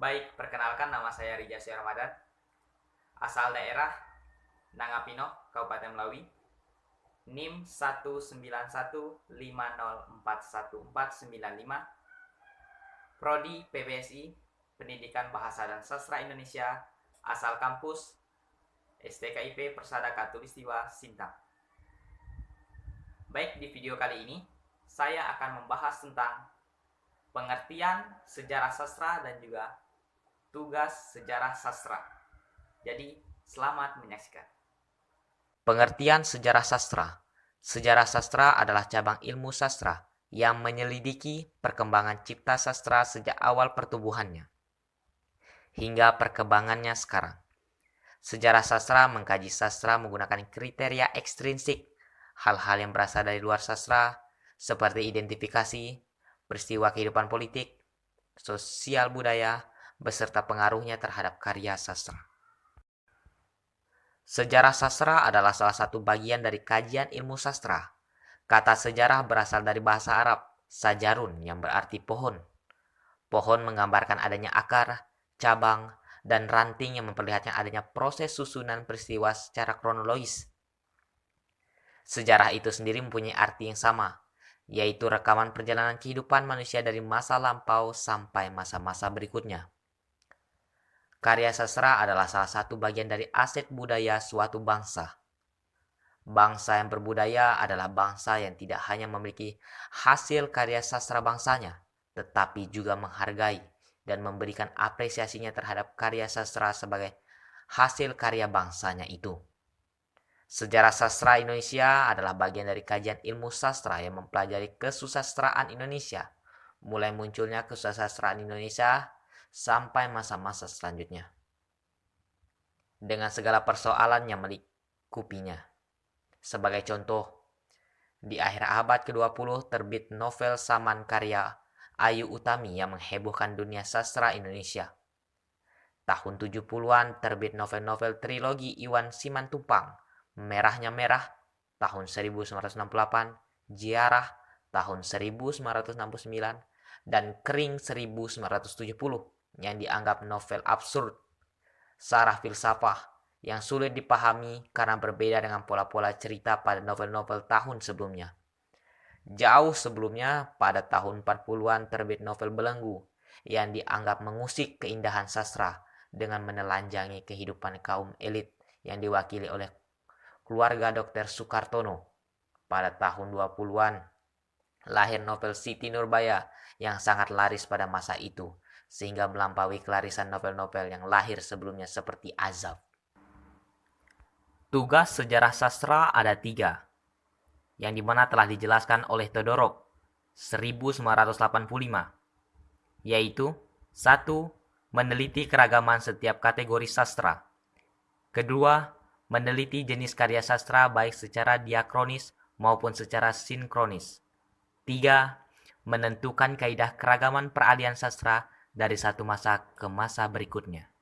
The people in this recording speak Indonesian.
Baik, perkenalkan nama saya Rija Ramadan, asal daerah Nangapino, Kabupaten Melawi, NIM 19150414495, Prodi PBSI, Pendidikan Bahasa dan Sastra Indonesia, asal kampus STKIP Persada Katulistiwa Sintang. Baik, di video kali ini saya akan membahas tentang pengertian sejarah sastra dan juga tugas sejarah sastra. Jadi, selamat menyaksikan. Pengertian sejarah sastra. Sejarah sastra adalah cabang ilmu sastra yang menyelidiki perkembangan cipta sastra sejak awal pertumbuhannya hingga perkembangannya sekarang. Sejarah sastra mengkaji sastra menggunakan kriteria ekstrinsik, hal-hal yang berasal dari luar sastra, seperti identifikasi, peristiwa kehidupan politik, sosial budaya, beserta pengaruhnya terhadap karya sastra. Sejarah sastra adalah salah satu bagian dari kajian ilmu sastra. Kata sejarah berasal dari bahasa Arab, sajarun, yang berarti pohon. Pohon menggambarkan adanya akar, cabang, dan ranting yang memperlihatkan adanya proses susunan peristiwa secara kronologis. Sejarah itu sendiri mempunyai arti yang sama, yaitu rekaman perjalanan kehidupan manusia dari masa lampau sampai masa-masa berikutnya. Karya sastra adalah salah satu bagian dari aset budaya suatu bangsa. Bangsa yang berbudaya adalah bangsa yang tidak hanya memiliki hasil karya sastra bangsanya, tetapi juga menghargai dan memberikan apresiasinya terhadap karya sastra sebagai hasil karya bangsanya itu. Sejarah sastra Indonesia adalah bagian dari kajian ilmu sastra yang mempelajari kesusastraan Indonesia, mulai munculnya kesusastraan Indonesia sampai masa-masa selanjutnya, dengan segala persoalan yang melingkupinya. Sebagai contoh, di akhir abad ke-20 terbit novel Saman karya Ayu Utami yang menghebohkan dunia sastra Indonesia. Tahun 70-an terbit novel-novel trilogi Iwan Simantumpang, Merahnya Merah tahun 1968, Ziarah tahun 1969, dan Kering 1970 yang dianggap novel absurd, sara filsafah yang sulit dipahami karena berbeda dengan pola-pola cerita pada novel-novel tahun sebelumnya. Jauh sebelumnya, pada tahun 40-an terbit novel Belenggu yang dianggap mengusik keindahan sastra dengan menelanjangi kehidupan kaum elit yang diwakili oleh keluarga Dr. Soekartono. Pada tahun 20-an, lahir novel Siti Nurbaya yang sangat laris pada masa itu, sehingga melampaui kelarisan novel-novel yang lahir sebelumnya seperti Azab. Tugas sejarah sastra ada 3, yang dimana telah dijelaskan oleh Todorov 1985, yaitu 1. Meneliti keragaman setiap kategori sastra. Kedua, meneliti jenis karya sastra baik secara diakronis maupun secara sinkronis. 3. Menentukan kaidah keragaman peralihan sastra dari satu masa ke masa berikutnya.